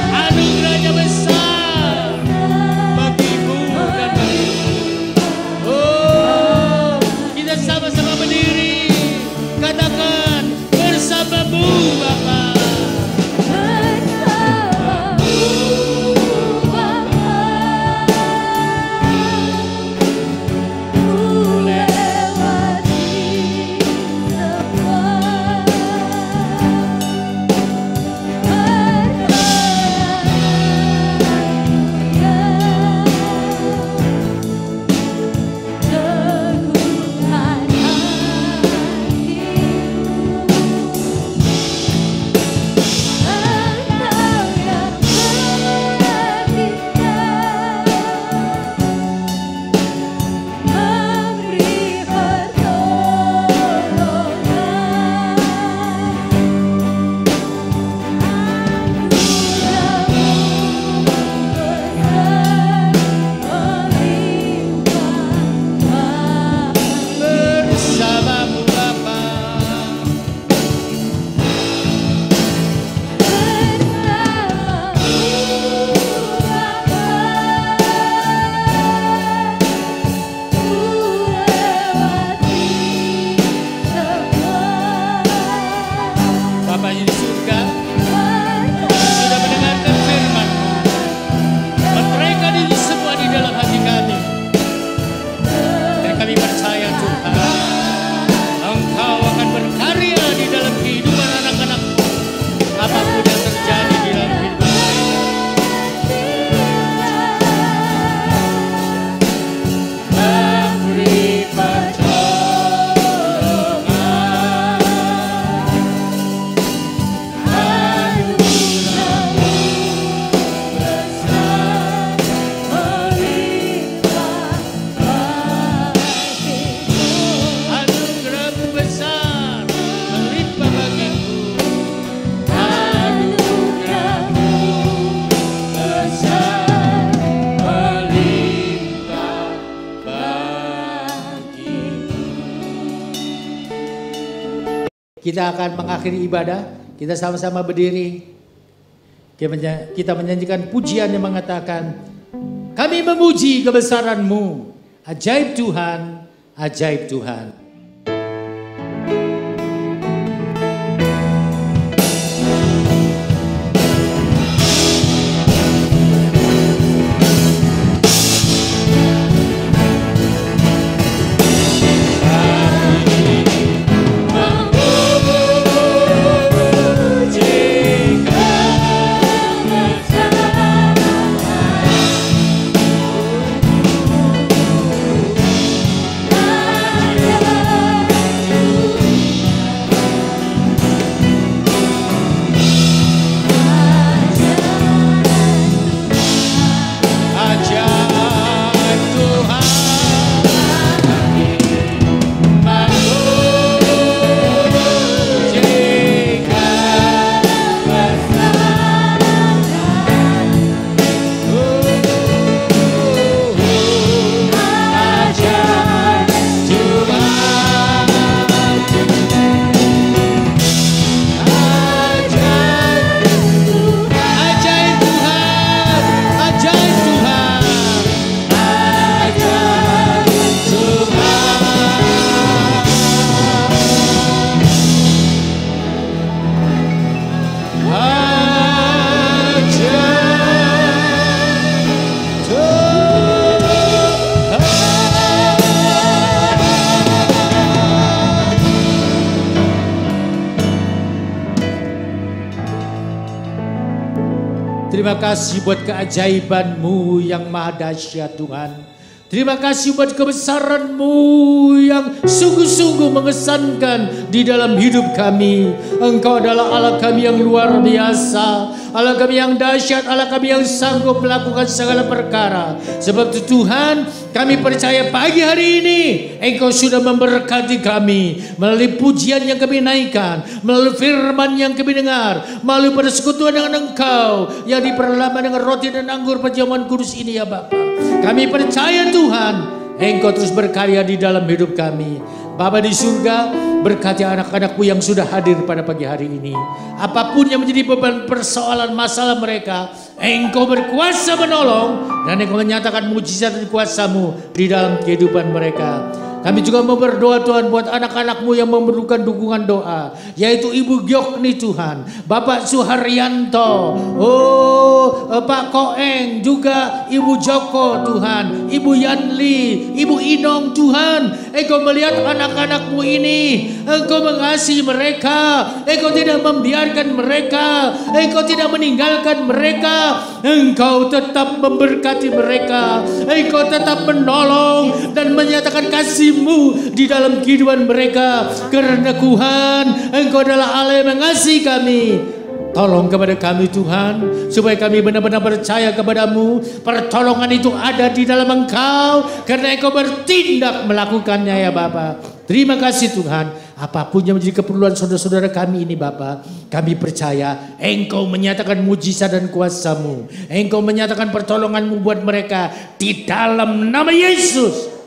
Anugerahnya besar bagimu dan bagiku. Oh, kita sama-sama berdiri, katakan bersamamu Bapa. kita akan mengakhiri ibadah. Kita sama-sama berdiri. Kita menyanyikan pujian yang mengatakan, kami memuji kebesaran-Mu. Ajaib Tuhan, ajaib Tuhan. Terima kasih buat keajaiban-Mu yang maha dahsyat Tuhan. Terima kasih buat kebesaran-Mu yang sungguh-sungguh mengesankan di dalam hidup kami. Engkau adalah Allah kami yang luar biasa, Allah kami yang dahsyat, Allah kami yang sanggup melakukan segala perkara. Sebab itu Tuhan, kami percaya pagi hari ini Engkau sudah memberkati kami melalui pujian yang kami naikkan, melalui firman yang kami dengar, melalui persekutuan dengan Engkau yang diperlama dengan roti dan anggur perjamuan kudus ini ya Bapa. Kami percaya Tuhan, Engkau terus berkarya di dalam hidup kami. Bapa di surga, berkati anak-anak-Mu yang sudah hadir pada pagi hari ini. Apapun yang menjadi beban persoalan masalah mereka, Engkau berkuasa menolong dan Engkau menyatakan mujizat dan kuasa-Mu di dalam kehidupan mereka. Kami juga mau berdoa Tuhan buat anak-anak-Mu yang memerlukan dukungan doa, yaitu Ibu Gyokni Tuhan, Bapak Suharyanto, Pak Koeng, juga Ibu Joko Tuhan, Ibu Yanli, Ibu Inong Tuhan. Engkau melihat anak-anak-Mu ini, Engkau mengasihi mereka, Engkau tidak membiarkan mereka, Engkau tidak meninggalkan mereka, Engkau tetap memberkati mereka, Engkau tetap menolong dan menyatakan kasih di dalam kehidupan mereka. Karena Tuhan, Engkau adalah Allah yang mengasihi kami. Tolong kepada kami Tuhan, supaya kami benar-benar percaya kepadamu. Pertolongan itu ada di dalam Engkau, karena Engkau bertindak melakukannya ya Bapa. Terima kasih Tuhan. Apapun yang menjadi keperluan saudara-saudara kami ini Bapa, kami percaya Engkau menyatakan mujizat dan kuasa-Mu. Engkau menyatakan pertolongan-Mu buat mereka di dalam nama Yesus.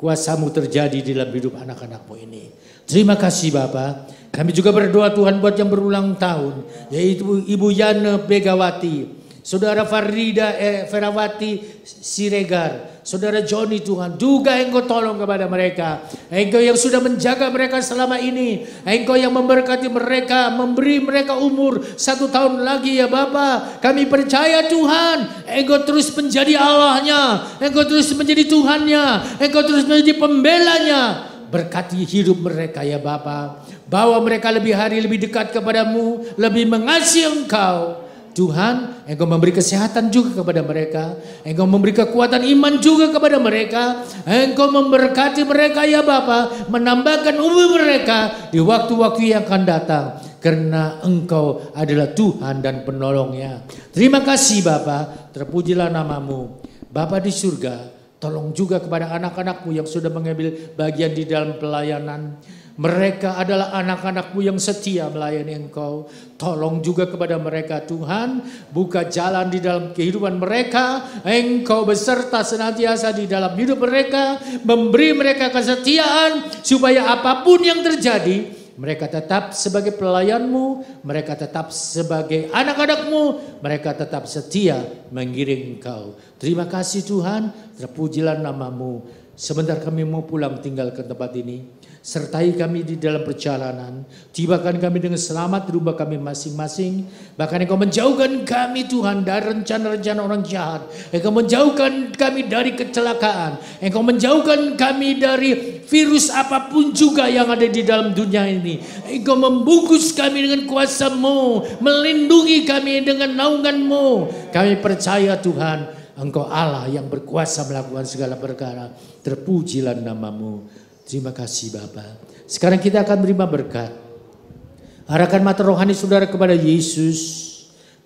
Kuasa-Mu terjadi di dalam hidup anak-anak-Mu ini. Terima kasih Bapa. Kami juga berdoa Tuhan buat yang berulang tahun, yaitu Ibu Yana Begawati, Saudara Farida Ferawati Siregar, Saudara Joni Tuhan. Juga Engkau tolong kepada mereka. Engkau yang sudah menjaga mereka selama ini. Engkau yang memberkati mereka, memberi mereka umur 1 tahun lagi ya Bapa. Kami percaya Tuhan, Engkau terus menjadi Allahnya, Engkau terus menjadi Tuhannya, Engkau terus menjadi pembelanya. Berkati hidup mereka ya Bapa. Bawa mereka lebih hari lebih dekat kepadamu, lebih mengasihi Engkau. Tuhan, Engkau memberi kesehatan juga kepada mereka. Engkau memberi kekuatan iman juga kepada mereka. Engkau memberkati mereka ya Bapa, menambahkan umur mereka di waktu-waktu yang akan datang. Karena Engkau adalah Tuhan dan penolongnya. Terima kasih Bapa, terpujilah nama-Mu. Bapa di surga, tolong juga kepada anak-anak-Mu yang sudah mengambil bagian di dalam pelayanan. Mereka adalah anak-anak-Mu yang setia melayani Engkau. Tolong juga kepada mereka Tuhan. Buka jalan di dalam kehidupan mereka. Engkau beserta senantiasa di dalam hidup mereka. Memberi mereka kesetiaan. Supaya apapun yang terjadi, Mereka tetap sebagai pelayanmu, mereka tetap sebagai anak-anakmu, mereka tetap setia mengiring Engkau. Terima kasih Tuhan, terpujilah namamu. Sebentar kami mau pulang tinggal ke tempat ini. Sertai kami di dalam perjalanan. Tibakan kami dengan selamat di rumah kami masing-masing. Bahkan Engkau menjauhkan kami Tuhan dari rencana-rencana orang jahat. Engkau menjauhkan kami dari kecelakaan. Engkau menjauhkan kami dari virus apapun juga yang ada di dalam dunia ini. Engkau membungkus kami dengan kuasa-Mu, melindungi kami dengan naungan-Mu. Kami percaya Tuhan, Engkau Allah yang berkuasa melakukan segala perkara. Terpujilah namamu. Terima kasih Bapa. Sekarang kita akan menerima berkat. Arahkan mata rohani saudara kepada Yesus.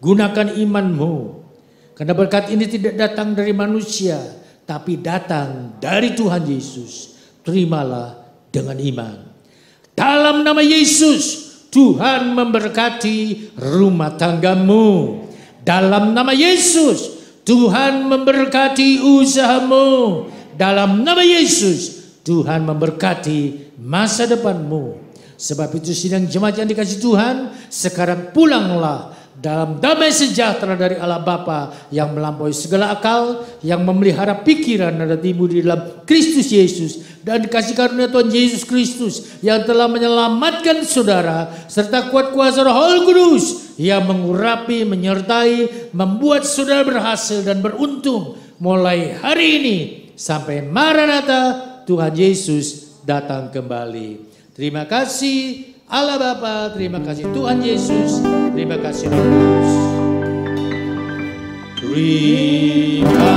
Gunakan imanmu. Karena berkat ini tidak datang dari manusia, tapi datang dari Tuhan Yesus. Terimalah dengan iman. Dalam nama Yesus, Tuhan memberkati rumah tanggamu. Dalam nama Yesus, Tuhan memberkati usahamu. Dalam nama Yesus, Tuhan memberkati masa depanmu. Sebab itu sidang jemaat yang dikasihi Tuhan, sekarang pulanglah dalam damai sejahtera dari Allah Bapa yang melampaui segala akal, yang memelihara pikiran dan hatimu di dalam Kristus Yesus, dan kasih karunia Tuhan Yesus Kristus yang telah menyelamatkan saudara, serta kuat kuasa Roh Kudus yang mengurapi, menyertai, membuat saudara berhasil dan beruntung mulai hari ini sampai Maranatha, Tuhan Yesus datang kembali. Terima kasih Allah Bapa, terima kasih Tuhan Yesus, terima kasih Roh Kudus. Terima